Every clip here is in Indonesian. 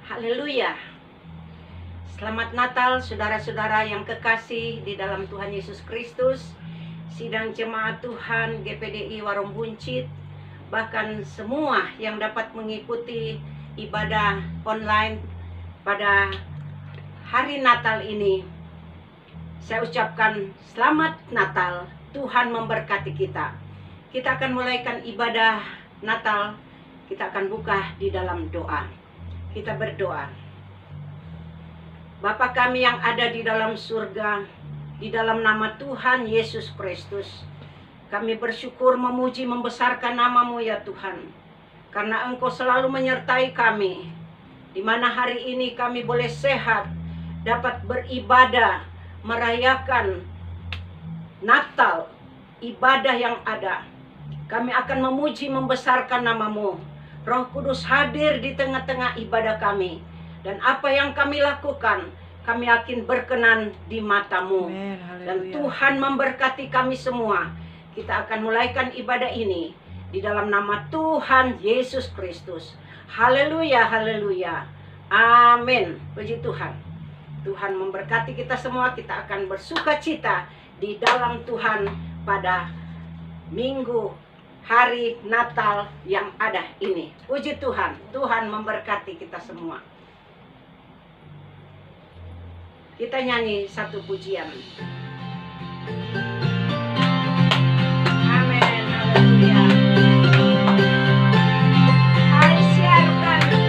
Haleluya. Selamat Natal saudara-saudara yang kekasih di dalam Tuhan Yesus Kristus. Sidang jemaat Tuhan GPDI Warung Buncit, bahkan semua yang dapat mengikuti ibadah online pada hari Natal ini. Saya ucapkan selamat Natal. Tuhan memberkati kita. Kita akan mulaikan ibadah Natal. Kita akan buka di dalam doa. Kita berdoa. Bapa kami yang ada di dalam surga, di dalam nama Tuhan Yesus Kristus, kami bersyukur, memuji, membesarkan nama-Mu ya Tuhan, karena Engkau selalu menyertai kami, di mana hari ini kami boleh sehat, dapat beribadah, merayakan Natal, ibadah yang ada. Kami akan memuji, membesarkan nama-Mu. Roh Kudus hadir di tengah-tengah ibadah kami. Dan apa yang kami lakukan, kami yakin berkenan di mata-Mu. Dan Tuhan memberkati kami semua. Kita akan mulaikan ibadah ini di dalam nama Tuhan Yesus Kristus. Haleluya, haleluya. Amin. Puji Tuhan. Tuhan memberkati kita semua. Kita akan bersuka cita di dalam Tuhan pada minggu hari Natal yang ada ini. Puji Tuhan. Tuhan memberkati kita semua. Kita nyanyi satu pujian. Amin. Haleluya. Hai siarkan di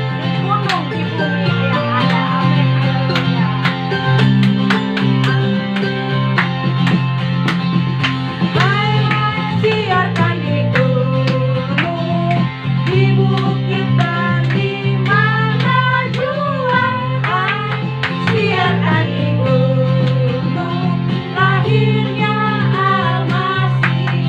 gunung, di bumi yang ada. Amin. Haleluya. Hai siarkan di gunung, di bukit dan di mana jua. Hai siarkan di gunung, lahirnya Al-Masih.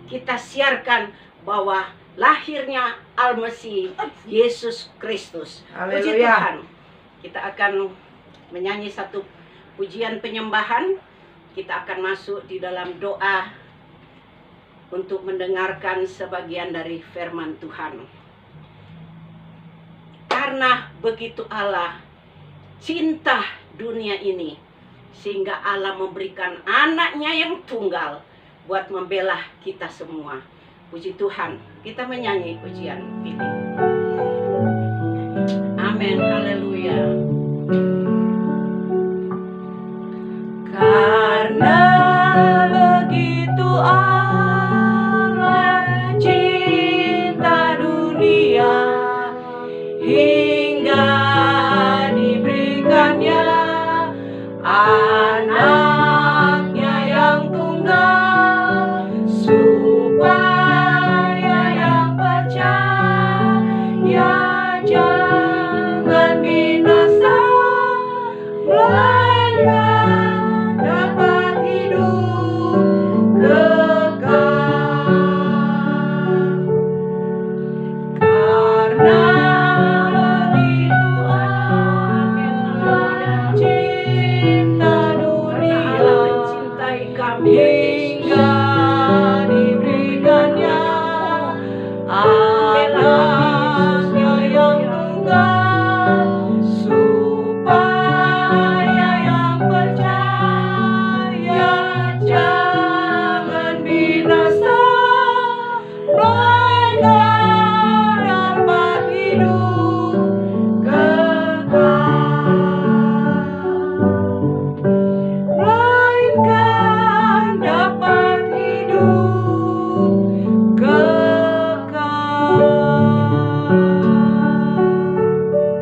kita siarkan bahwa lahirnya Al-Masih Yesus Kristus. Puji Haleluya. Tuhan. Kita akan menyanyi satu pujian penyembahan. Kita akan masuk di dalam doa untuk mendengarkan sebagian dari firman Tuhan. Karena begitu Allah cinta dunia ini, sehingga Allah memberikan anaknya yang tunggal buat membela kita semua. Puji Tuhan, kita menyanyi pujian ini. Amin, haleluya. Karena begitu Allah cinta dunia, hingga diberikannya anaknya yang tunggal, supaya yang percaya jangan binasa, melainkan dapat hidup kekal. Karena begitu Allah cinta dunia, Mencintai kami, hingga diberikannya anaknya yang tunggal, supaya yang percaya jangan binasa, melainkan dapat hidup kekal. Melainkan dapat hidup kekal.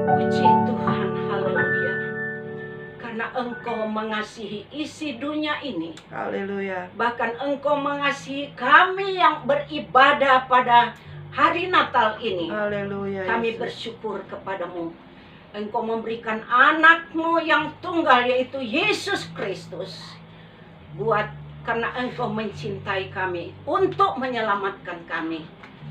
puji Tuhan, haleluya. Karena Engkau mengasihi isi dunia ini, Haleluya. bahkan Engkau mengasihi kami yang beribadah pada hari Natal ini. Haleluya. Kami Yesus. bersyukur kepadamu. Engkau memberikan anakmu yang tunggal, yaitu Yesus Kristus, karena Engkau mencintai kami untuk menyelamatkan kami.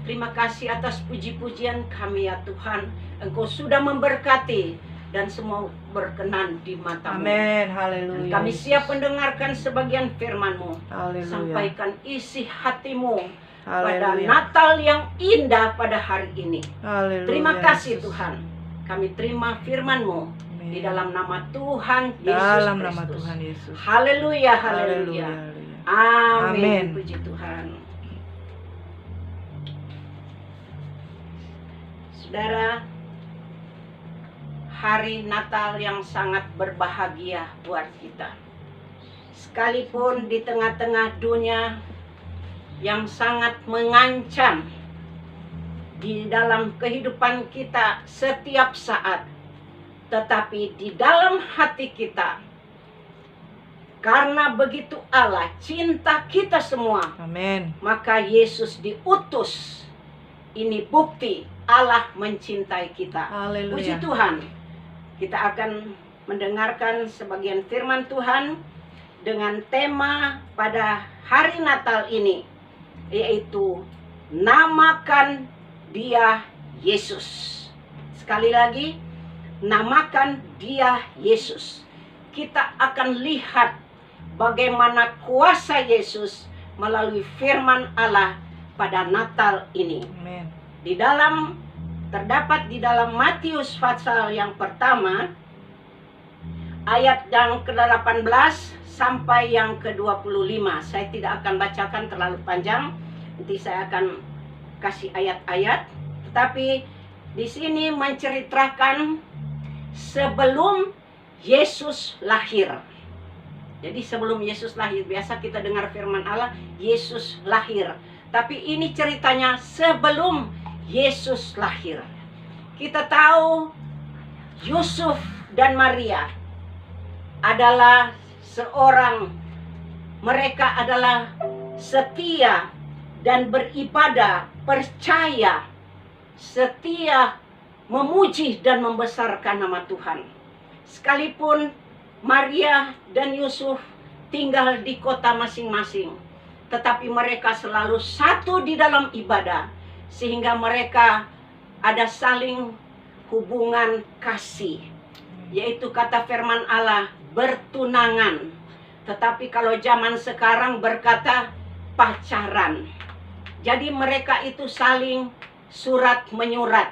Terima kasih atas puji-pujian kami ya Tuhan. Engkau sudah memberkati dan semua berkenan di mata-Mu. Amin. Dan Haleluya. kami siap mendengarkan sebagian firman-Mu. Haleluya. Sampaikan isi hati-Mu pada Haleluya. Natal yang indah pada hari ini. Haleluya. Terima kasih Yesus. Tuhan. Kami terima firman-Mu Amin. di dalam nama Tuhan Yesus dalam Kristus. nama Tuhan Yesus. Haleluya, Haleluya. haleluya. Amin. Amin. Puji Tuhan. Saudara, hari Natal yang sangat berbahagia buat kita. Sekalipun di tengah-tengah dunia yang sangat mengancam di dalam kehidupan kita setiap saat, tetapi di dalam hati kita, karena begitu Allah cinta kita semua, Amin. maka Yesus diutus. Ini bukti Allah mencintai kita. Puji Haleluya. Tuhan. Kita akan mendengarkan sebagian firman Tuhan dengan tema pada hari Natal ini, yaitu namakan Dia Yesus. Sekali lagi, namakan Dia Yesus. Kita akan lihat bagaimana kuasa Yesus melalui firman Allah pada Natal ini. Amin. Terdapat di dalam Matius pasal yang pertama, ayat yang ke-18 sampai yang ke-25. Saya tidak akan bacakan terlalu panjang, nanti saya akan kasih ayat-ayat. Tetapi di sini menceritakan sebelum Yesus lahir. Jadi sebelum Yesus lahir, biasa kita dengar firman Allah, Yesus lahir. Tapi ini ceritanya sebelum Yesus lahir. Kita tahu Yusuf dan Maria adalah mereka adalah setia dan beribadah, percaya, setia, memuji dan membesarkan nama Tuhan. Sekalipun Maria dan Yusuf tinggal di kota masing-masing, tetapi mereka selalu satu di dalam ibadah, sehingga mereka ada saling hubungan kasih, yaitu kata firman Allah bertunangan. Tetapi kalau zaman sekarang berkata pacaran. Jadi mereka itu saling surat menyurat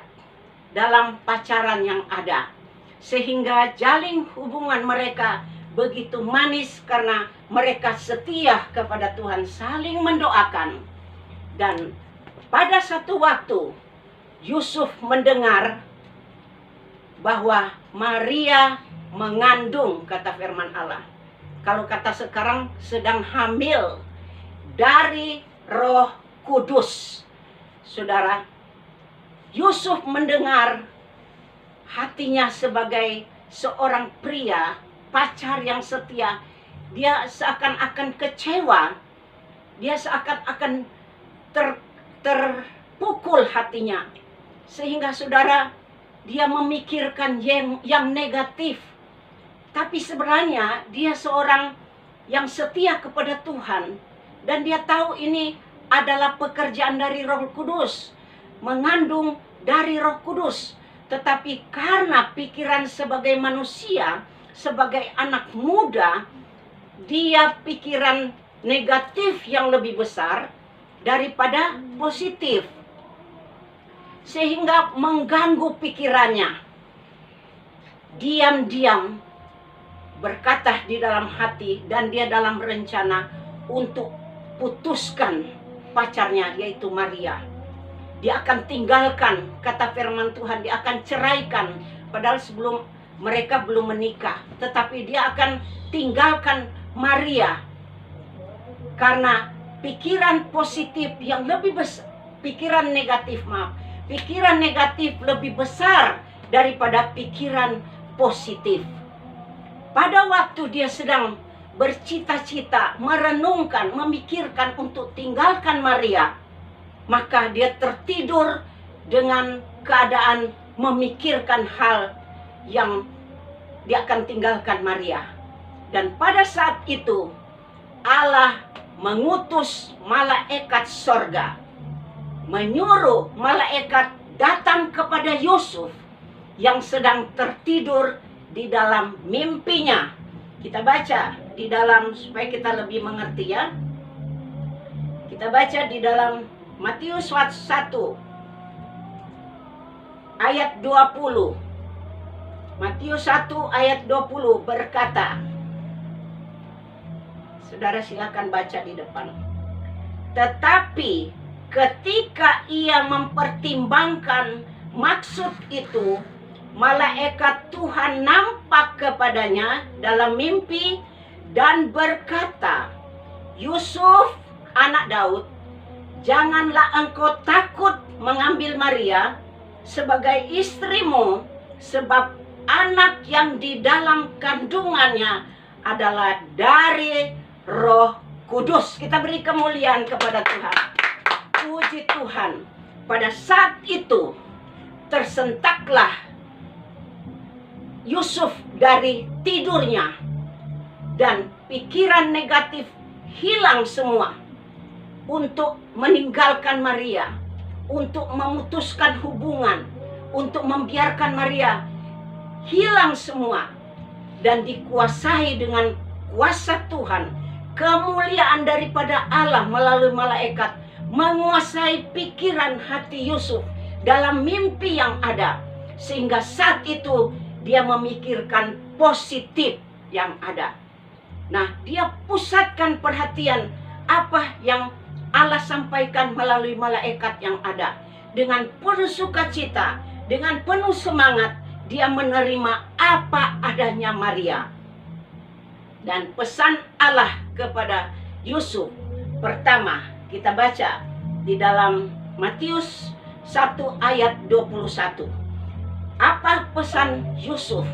dalam pacaran yang ada, sehingga jalin hubungan mereka begitu manis karena mereka setia kepada Tuhan, saling mendoakan. Dan pada satu waktu Yusuf mendengar bahwa Maria mengandung, kata firman Allah. Kalau kata sekarang sedang hamil dari Roh Kudus. Saudara, Yusuf mendengar, hatinya sebagai seorang pria, pacar yang setia, dia seakan-akan kecewa, dia seakan-akan terpukul hatinya. Sehingga saudara, dia memikirkan yang negatif. Tapi sebenarnya dia seorang yang setia kepada Tuhan. Dan dia tahu ini adalah pekerjaan dari Roh Kudus, mengandung dari Roh Kudus. Tetapi karena pikiran sebagai manusia, sebagai anak muda, dia pikiran negatif yang lebih besar daripada positif, sehingga mengganggu pikirannya. Diam-diam berkata di dalam hati, dan dia dalam rencana untuk putuskan pacarnya, yaitu Maria. Dia akan tinggalkan, kata firman Tuhan, dia akan ceraikan, padahal sebelum mereka belum menikah. Tetapi dia akan tinggalkan Maria karena pikiran positif yang lebih besar, pikiran negatif lebih besar daripada pikiran positif. Pada waktu dia sedang bercita-cita, merenungkan, memikirkan untuk tinggalkan Maria, maka dia tertidur dengan keadaan memikirkan hal yang dia akan tinggalkan Maria. Dan pada saat itu Allah mengutus malaikat sorga, menyuruh malaikat datang kepada Yusuf yang sedang tertidur di dalam mimpinya. Kita baca di dalam, supaya kita lebih mengerti ya. Kita baca di dalam Matius 1 ayat 20. Matius 1 ayat 20 berkata, saudara silakan baca di depan. Tetapi ketika ia mempertimbangkan maksud itu, malaikat Tuhan nampak kepadanya dalam mimpi dan berkata, Yusuf, anak Daud, janganlah engkau takut mengambil Maria sebagai istrimu, sebab anak yang di dalam kandungannya adalah dari Roh Kudus. Kita beri kemuliaan kepada Tuhan. Puji Tuhan. Pada saat itu tersentaklah Yusuf dari tidurnya, dan pikiran negatif hilang semua untuk meninggalkan Maria, untuk memutuskan hubungan, untuk membiarkan Maria. Hilang semua dan dikuasai dengan kuasa Tuhan. Kemuliaan daripada Allah melalui malaikat menguasai pikiran hati Yusuf dalam mimpi yang ada, sehingga saat itu dia memikirkan positif yang ada. Nah, dia pusatkan perhatian apa yang Allah sampaikan melalui malaikat yang ada. Dengan penuh sukacita, dengan penuh semangat, dia menerima apa adanya Maria. Dan pesan Allah kepada Yusuf, pertama kita baca di dalam Matius 1 ayat 21. Apa pesan Yusuf?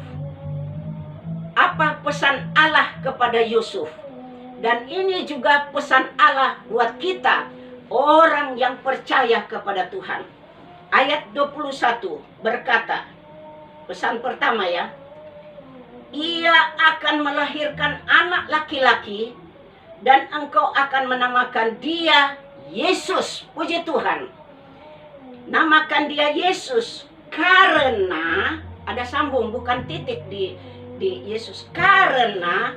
Apa pesan Allah kepada Yusuf? Dan ini juga pesan Allah buat kita, orang yang percaya kepada Tuhan. Ayat 21 berkata, pesan pertama ya, ia akan melahirkan anak laki-laki dan engkau akan menamakan dia Yesus. Puji Tuhan. Namakan dia Yesus karena ada sambung, bukan titik di Yesus. Karena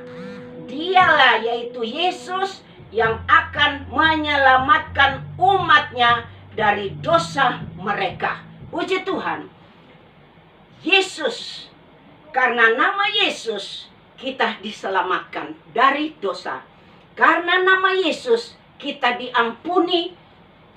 dialah, yaitu Yesus, yang akan menyelamatkan umatnya dari dosa mereka. Puji Tuhan. Yesus, karena nama Yesus kita diselamatkan dari dosa. Karena nama Yesus kita diampuni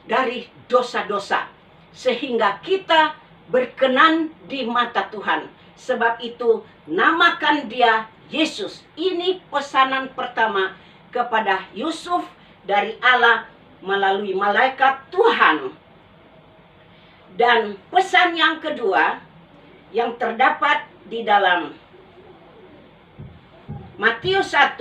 dari dosa-dosa, sehingga kita berkenan di mata Tuhan. Sebab itu namakan dia Yesus. Ini pesanan pertama kepada Yusuf dari Allah melalui malaikat Tuhan. Dan pesan yang kedua yang terdapat di dalam Matius 1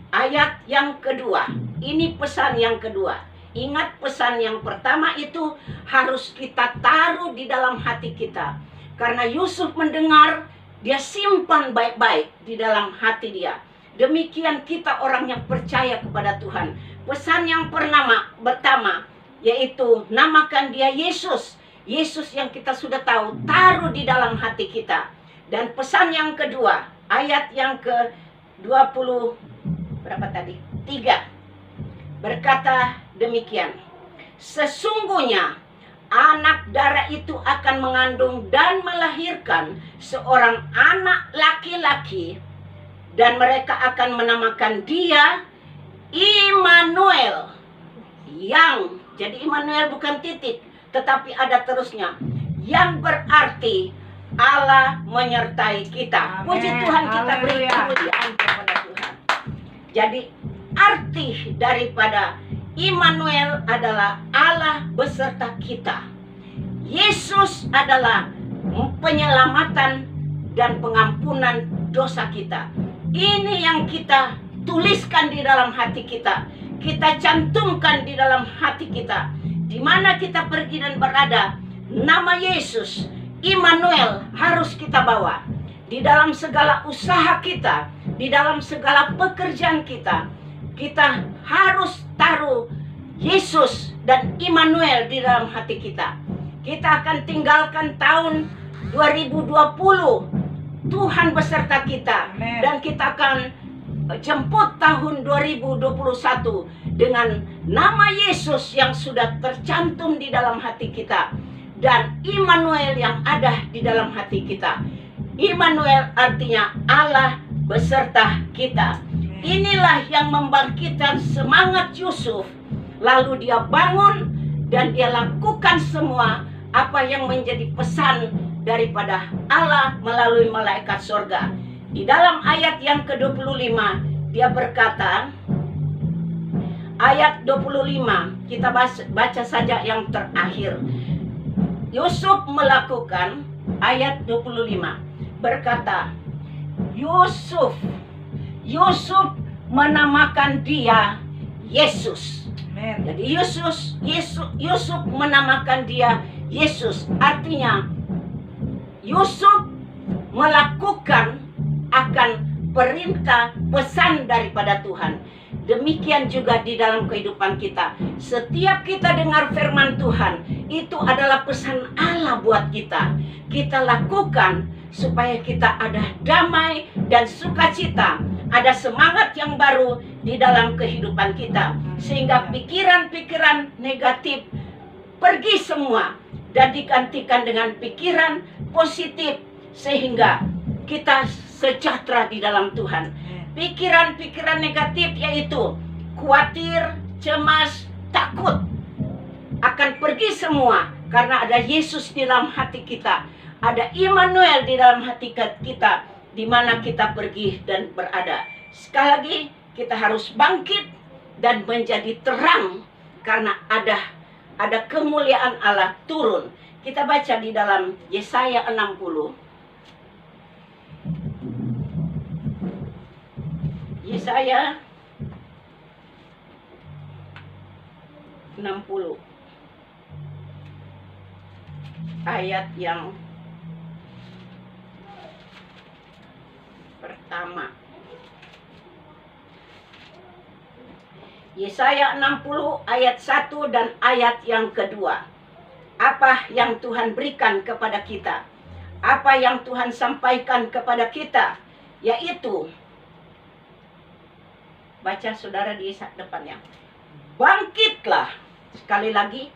ayat yang kedua. Ini pesan yang kedua. Ingat, pesan yang pertama itu harus kita taruh di dalam hati kita. Karena Yusuf mendengar, dia simpan baik-baik di dalam hati dia. Demikian kita orang yang percaya kepada Tuhan. Pesan yang pertama yaitu namakan dia Yesus. Yesus yang kita sudah tahu, taruh di dalam hati kita. Dan pesan yang kedua, ayat yang ke-20 berapa tadi? 3. Berkata demikian. Sesungguhnya anak darah itu akan mengandung dan melahirkan seorang anak laki-laki, dan mereka akan menamakan dia Immanuel. Jadi Immanuel bukan titik, tetapi ada terusnya, yang berarti Allah menyertai kita. Puji Tuhan, kita beri kemuliaan kepada Tuhan. Jadi arti daripada Immanuel adalah Allah beserta kita. Yesus adalah penyelamatan dan pengampunan dosa kita. Ini yang kita tuliskan di dalam hati kita. Kita cantumkan di dalam hati kita. Di mana kita pergi dan berada, nama Yesus, Immanuel, harus kita bawa. Di dalam segala usaha kita, di dalam segala pekerjaan kita, kita harus taruh Yesus dan Immanuel di dalam hati kita. Kita akan tinggalkan tahun 2020. Tuhan beserta kita. Amen. Dan kita akan jemput tahun 2021 dengan nama Yesus yang sudah tercantum di dalam hati kita. Dan Immanuel yang ada di dalam hati kita. Immanuel artinya Allah beserta kita. Inilah yang membangkitkan semangat Yusuf. Lalu dia bangun dan dia lakukan semua apa yang menjadi pesan daripada Allah melalui malaikat sorga. Di dalam ayat yang ke-25 dia berkata, ayat 25, kita baca saja yang terakhir. Yusuf melakukan, ayat 25 berkata, Yusuf menamakan dia Yesus. Amen. Jadi Yusuf menamakan dia Yesus. Artinya Yusuf melakukan akan perintah pesan daripada Tuhan. Demikian juga di dalam kehidupan kita. Setiap kita dengar firman Tuhan, itu adalah pesan Allah buat kita. Kita lakukan supaya kita ada damai dan sukacita. Ada semangat yang baru di dalam kehidupan kita. Sehingga pikiran-pikiran negatif pergi semua dan digantikan dengan pikiran positif. Sehingga kita sejahtera di dalam Tuhan. Pikiran-pikiran negatif yaitu khawatir, cemas, takut akan pergi semua karena ada Yesus di dalam hati kita. Ada Immanuel di dalam hati kita, di mana kita pergi dan berada. Sekali lagi kita harus bangkit dan menjadi terang karena ada kemuliaan Allah turun. Kita baca di dalam Yesaya 60. Yesaya 60 ayat yang pertama. Yesaya 60 ayat 1 dan ayat yang kedua. Apa yang Tuhan berikan kepada kita? Apa yang Tuhan sampaikan kepada kita? Yaitu, baca saudara di depannya. Bangkitlah, sekali lagi,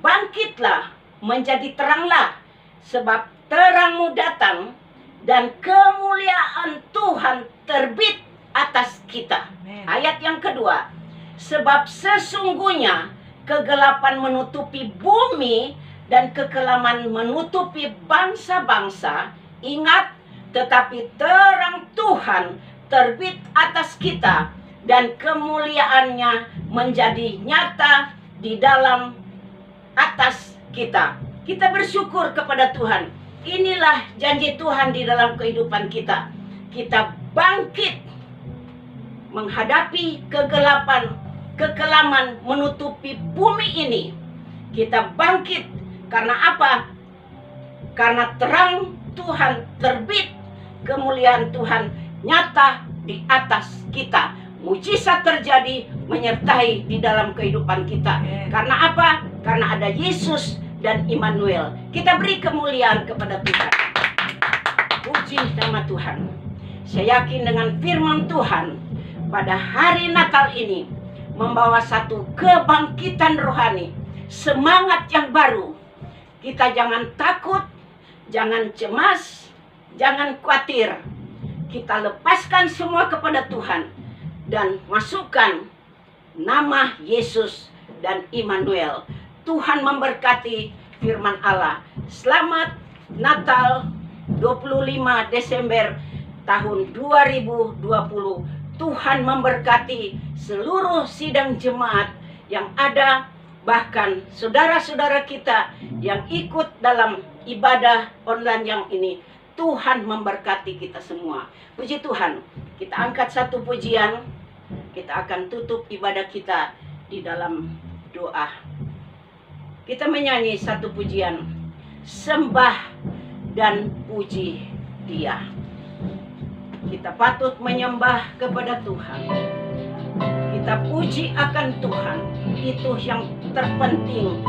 bangkitlah, menjadi teranglah, sebab terangmu datang dan kemuliaan Tuhan terbit atas kita. Amen. Ayat yang kedua, sebab sesungguhnya kegelapan menutupi bumi dan kekelaman menutupi bangsa-bangsa. Ingat, tetapi terang Tuhan terbit atas kita dan kemuliaannya menjadi nyata di dalam atas kita. Kita bersyukur kepada Tuhan. Inilah janji Tuhan di dalam kehidupan kita. Kita bangkit menghadapi kegelapan, kekelaman menutupi bumi ini. Kita bangkit karena apa? Karena terang Tuhan terbit, kemuliaan Tuhan nyata di atas kita. Mujizat terjadi menyertai di dalam kehidupan kita. Karena apa? Karena ada Yesus dan Immanuel. Kita beri kemuliaan kepada Tuhan. Puji nama Tuhan. Saya yakin dengan firman Tuhan pada hari Natal ini membawa satu kebangkitan rohani, semangat yang baru. Kita jangan takut, jangan cemas, jangan khawatir. Kita lepaskan semua kepada Tuhan dan masukkan nama Yesus dan Immanuel. Tuhan memberkati firman Allah. Selamat Natal 25 Desember tahun 2020. Tuhan memberkati seluruh sidang jemaat yang ada, bahkan saudara-saudara kita yang ikut dalam ibadah online yang ini. Tuhan memberkati kita semua. Puji Tuhan. Kita angkat satu pujian. Kita akan tutup ibadah kita di dalam doa. Kita menyanyi satu pujian. Sembah dan puji Dia. Kita patut menyembah kepada Tuhan. Kita puji akan Tuhan. Itu yang terpenting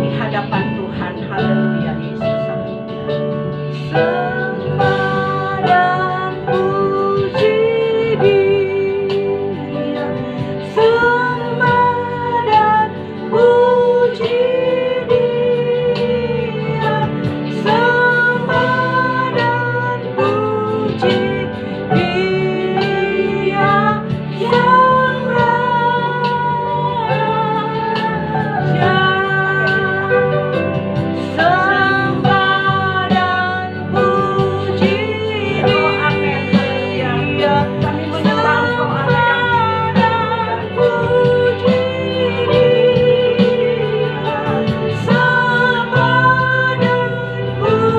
di hadapan Tuhan. Haleluya, Yesus. Sembah dan puji Dia, sembah dan puji Dia, sembah dan puji Dia, Sang Raja. Sembah dan puji Dia, Kami menyembah Engkau Allah yang puji Dia,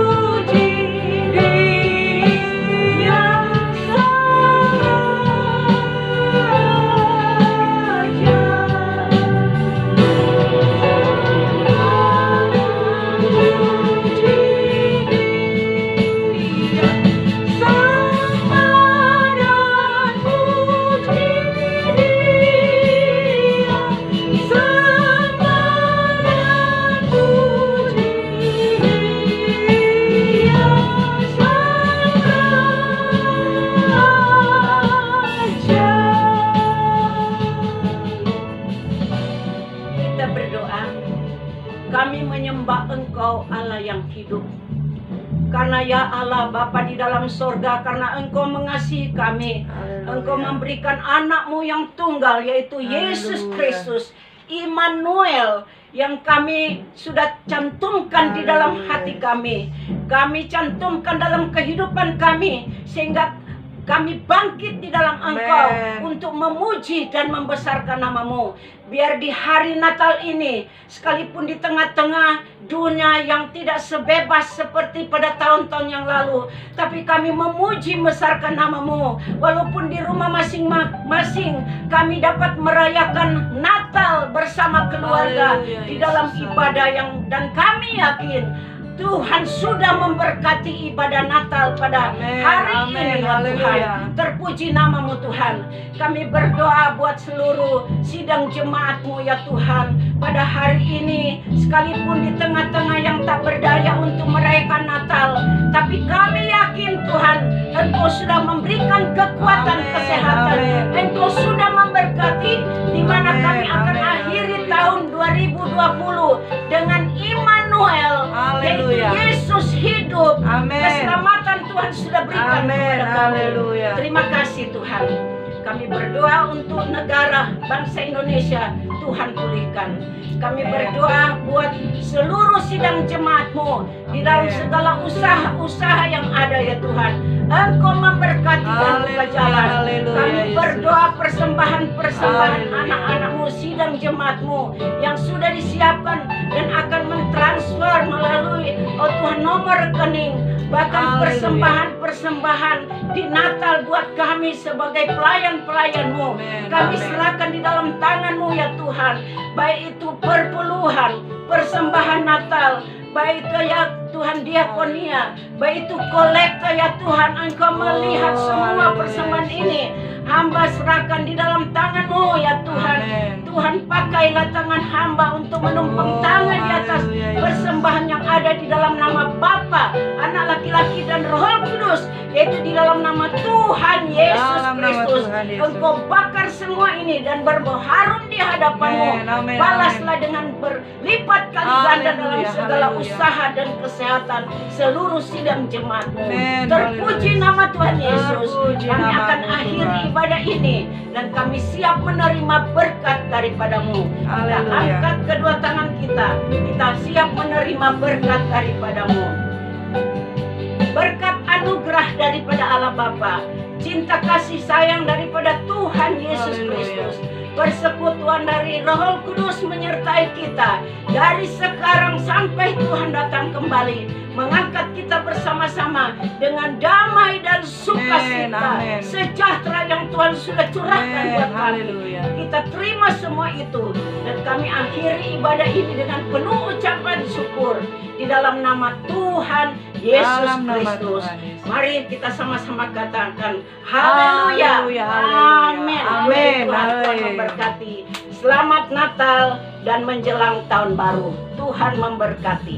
sembah dan puji Dia, Sang Kita berdoa, kami menyembah Engkau Allah yang hidup. Karena ya Allah Bapa di dalam sorga, karena Engkau mengasihi kami. Engkau memberikan anakmu yang tunggal, yaitu Yesus Haleluya. Kristus, Immanuel, yang kami sudah cantumkan di dalam hati kami. Kami cantumkan dalam kehidupan kami, sehingga kami bangkit di dalam Engkau Amen. untuk memuji dan membesarkan namamu. Biar di hari Natal ini, sekalipun di tengah-tengah dunia yang tidak sebebas seperti pada tahun-tahun yang lalu, tapi kami memuji membesarkan namamu. Walaupun di rumah masing-masing kami dapat merayakan Natal bersama keluarga Haleluya, di dalam Yesus. ibadah yang, dan kami yakin Tuhan sudah memberkati ibadah Natal pada Amin, hari amin, ini ya Tuhan. haleluya. Terpuji namamu Tuhan. Kami berdoa buat seluruh sidang jemaatmu ya Tuhan. Pada hari ini, sekalipun di tengah-tengah yang tak berdaya untuk merayakan Natal, tapi kami yakin Tuhan, Engkau sudah memberikan kekuatan Amin, kesehatan. amin. Engkau sudah memberkati di mana Amin, kami akan amin, akhiri haleluya. tahun 2020 dengan Immanuel, yaitu Haleluya. Yesus hidup. Amin. Keselamatan Tuhan sudah berikan Amin, kepada kami. haleluya. Terima kasih Tuhan. Kami berdoa untuk negara bangsa Indonesia, Tuhan pulihkan. Kami Amin. berdoa buat seluruh sidang jemaatmu di dalam Amin. segala usaha-usaha yang ada ya Tuhan. Engkau memberkati dan buka Haleluya, jalan. haleluya, Kami Yesus. berdoa persembahan Haleluya. anak-anakmu, sidang jemaatmu yang sudah disiapkan dan akan mentransfer melalui Tuhan nomor rekening. Bahkan Haleluya. persembahan di Natal buat kami sebagai pelayan-pelayan-Mu. Amin, Kami amin. serahkan di dalam tangan-Mu ya Tuhan. Baik itu perpuluhan, persembahan Natal, baik itu ya Tuhan diakonia, baik itu kolektor ya Tuhan. Engkau melihat semua haleluya, persembahan Yesus. ini. Hamba serahkan di dalam tangan-Mu ya Tuhan. Amin. Tuhan pakailah tangan hamba untuk menumpang tangan di atas haleluya, Yesus. persembahan yang ada di dalam nama Bapa, Anak laki-laki dan Roh Kudus, yaitu di dalam nama Tuhan Yesus Dalam nama Kristus. Tuhan Yesus. Engkau bakar semua ini dan berharum di hadapan-Mu. Amin, amin, Balaslah dengan berlipat kali ganda dalam Haleluya, segala haleluya. usaha dan kesehatan seluruh sidang jemaat-Mu. Amin, Terpuji haleluya. nama Tuhan Yesus. Terpuji Kami namamu, akan akhiri Tuhan. ibadah ini dan kami siap menerima berkat daripadamu. Kita Haleluya. angkat kedua tangan kita. Kita siap menerima berkat daripadamu. Berkat anugerah daripada Allah Bapa, cinta kasih sayang daripada Tuhan Yesus Haleluya. Kristus, persekutuan dari Roh Kudus menyertai kita dari sekarang sampai Tuhan datang kembali, mengangkat kita bersama-sama dengan damai dan sukacita, Amin, amin. sejahtera yang Tuhan sudah curahkan Amin, buat kami. haleluya. Kita terima semua itu dan kami akhiri ibadah ini dengan penuh ucapan syukur di dalam nama Tuhan Yesus Dalam nama Kristus. Tuhan Yesus. Mari kita sama-sama katakan haleluya. Haleluya, haleluya. Amin. Amin, Tuhan, Tuhan haleluya. memberkati. Selamat Natal dan menjelang tahun baru. Tuhan memberkati.